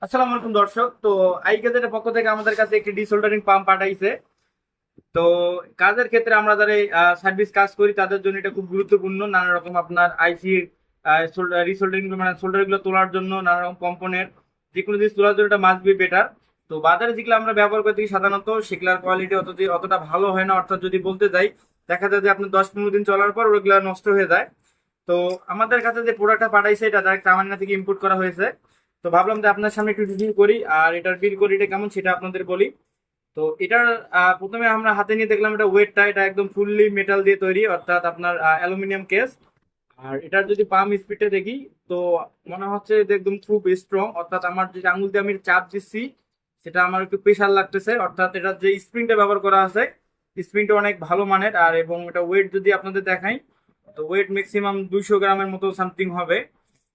আসসালামু আলাইকুম দর্শক। তো আইকেজের পক্ষ থেকে আমাদের কাছে একটি ডিসোল্ডারিং পাম্প পাঠাইছে। তো কাজের ক্ষেত্রে আমরা যারা সার্ভিস কাজ করি তাদের জন্য এটা খুব গুরুত্বপূর্ণ। নানা রকম আপনার আইসি রিসোল্ডারিং মানে সোল্ডার গুলো তোলার জন্য নানা রকম কম্পোনেন্ট যে কোনো জিনিস তোলার জন্য এটা মাস্ট বি বেটার। তো বাজারে যেগুলো আমরা ব্যবহার করে থাকি সাধারণত সেগুলার কোয়ালিটি অতটা ভালো হয় না, অর্থাৎ যদি বলতে যাই দেখা যায় যে আপনার 10-15 দিন চলার পর ওগুলো নষ্ট হয়ে যায়। তো আমাদের কাছে যে প্রোডাক্টটা পাঠাইছে এটা ডাইরেক্ট চায়না থেকে ইম্পোর্ট করা হয়েছে। তো ভাবলাম যে আপনার সামনে একটু রিভিউ করি আর এটার বিল কোয়ালিটি কেমন সেটা আপনাদের বলি। তো এটার প্রথমে আমরা হাতে নিয়ে দেখলাম এটা ওয়েটটা, এটা একদম ফুললি মেটাল দিয়ে তৈরি, অর্থাৎ আপনার অ্যালুমিনিয়াম কেস। আর এটার যদি পাম্প স্পিডটা দেখি তো মনে হচ্ছে যে একদম খুব স্ট্রং, অর্থাৎ আমার যে আঙুল দিয়ে আমি চাপ দিচ্ছি সেটা আমার একটু প্রেশার লাগতেছে, অর্থাৎ এটার যে স্প্রিংটা ব্যবহার করা আছে স্প্রিংটা অনেক ভালো মানের। আর এবং এটা ওয়েট যদি আপনাদের দেখাই তো ওয়েট ম্যাক্সিমাম 200 গ্রামের মতো সামথিং হবে।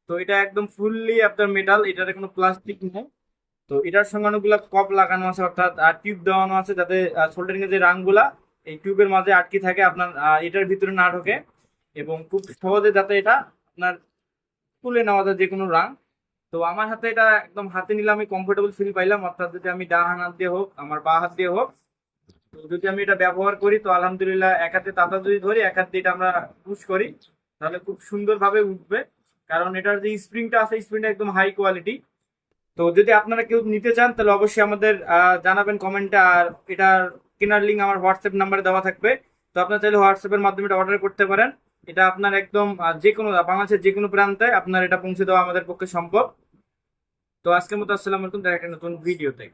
তো এটা একদম ফুললি আপনার মেটাল, এটার কোনো প্লাস্টিক নেই। তো এটার সঙ্গে অনেকগুলো কপ লাগানো আছে, অর্থাৎ টিউব দেওয়ানো আছে যাতে সোল্ডারিং এর যে রাংগুলা এই টিউবের মাঝে আটকে থাকে, আপনার এটার ভিতরে না ঢোকে এবং খুব সহজে যাতে এটা আপনার তুলে নেওয়া যায় যে কোনো রাং। তো আমার হাতে এটা একদম হাতে নিলে আমি কমফোর্টেবল ফিল পাইলাম, অর্থাৎ যদি আমি ডান হাত দিয়ে হোক আমার বা হাত দিয়ে হোক, তো যদি আমি এটা ব্যবহার করি তো আলহামদুলিল্লাহ এক হাতে তাতা যদি ধরি এক হাত দিয়ে এটা আমরা পুশ করি তাহলে খুব সুন্দরভাবে উঠবে। কারণ এটার যে স্প্রিংটা আছে স্প্রিংটা একদম হাই কোয়ালিটি। তো যদি আপনারা কেউ নিতে চান তাহলে অবশ্যই আমাদের জানাবেন কমেন্টে। আর এটার কেনার লিঙ্ক আমার হোয়াটসঅ্যাপ নাম্বারে দেওয়া থাকবে। তো আপনারা চাইলে হোয়াটসঅ্যাপের মাধ্যমে এটা অর্ডার করতে পারেন। এটা আপনার একদম যে কোনো বাংলাদেশের যে কোনো প্রান্তে আপনার এটা পৌঁছে দেওয়া আমাদের পক্ষে সম্ভব। তো আজকের মতো আসসালামু আলাইকুম, দেখা একটা নতুন ভিডিওতে।